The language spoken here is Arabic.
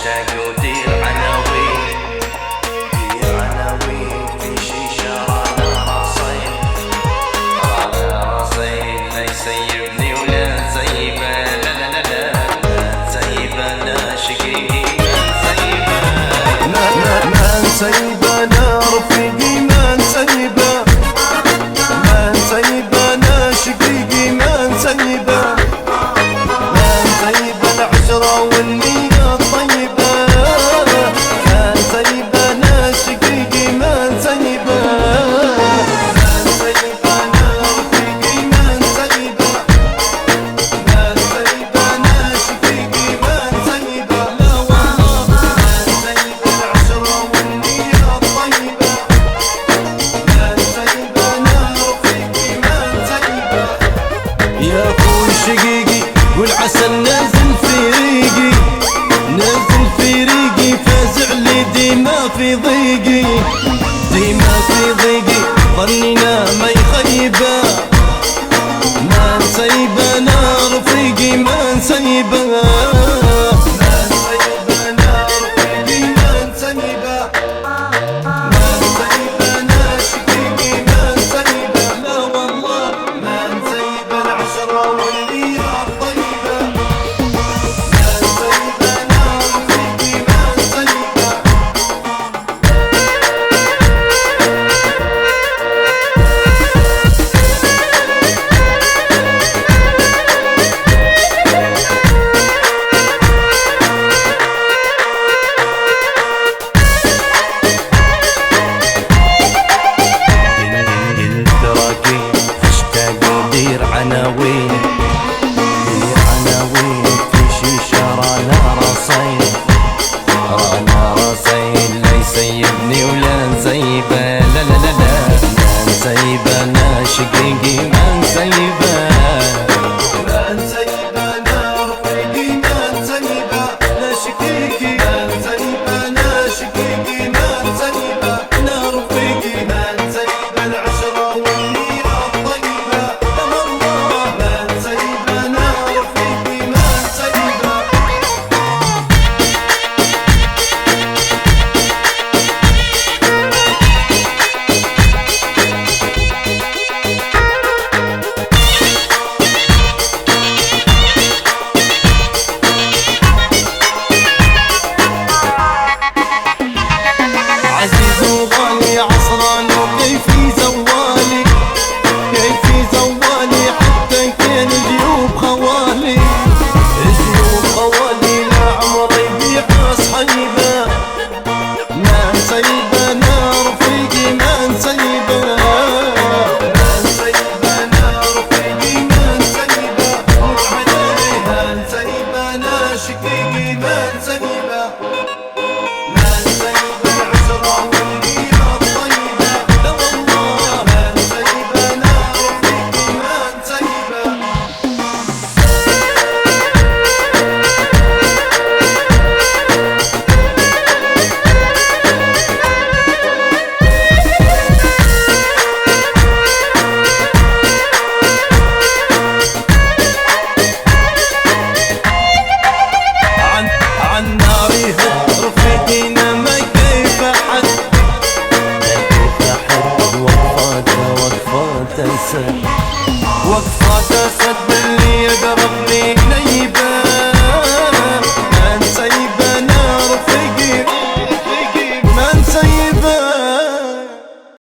هاشتاج ودير عناوين، دير عناوين في شيشة رانا رصين، رانا رصين لا يسيبني ولا نسيبه، لا لا لا لا لا نسيبه لا شقيقي ما نسيبه لا رفيقي ما نسيبه، ما نسيبه لا شقيقي ما نسيبه، ما نسيبه العشرة والنية الطيبة، ما نسيبه لا شقيقي ما نسيبه، ما نسيبه لا رفيقي ما نسيبه، ما نسيبه لا شقيقي ما نسيبه، لا والله ما نسيبه العشرة والنية الطيبة، ما نسيبه لا رفيقي ما نسيبه. يا اخوي شقيقي والعسل نازل في ريقي، نازل في ريقي فازع لي ديما في ضيقي، ديما في ضيقي ظنينا ما يخيبه، ما نسيبه لا رفيقي ما نسيبه، ما نسيبه لا رفيقي ما نسيبه، ما نسيبه لا شقيقي ما نسيبه، لا والله ما نسيبه العشرة والنية الطيبة، ما نسيبه لا رفيقي ما نسيبه. دير عناوين، دير عناوين في شيشة رانا رصين، رانا رصين لا يسيبني ولا نسيبه، لا لا لا لا لا نسيبه لا شقيقي ما نسيبه، ما نسيبه لا رفيقي ما نسيبه، لا شقيقي ما نسيبه لا شقيقي ما نسيبه، لا رفيقي ما نسيبه العشرة والنية الطيبة، ما نسيبه لا رفيقي ما نسيبه. عزيز وغالي عصران وكيفي زوالي، كيفي زوالي حتى كان جيوب خوالي، جيوب خوالي لا عمري بيع صحيبه، ما نسيبه لا رفيقي ما نسيبه، ما نسيبه لا رفيقي ما نسيبه، وعليه ما نسيبه لا شقيقي ما نسيبه.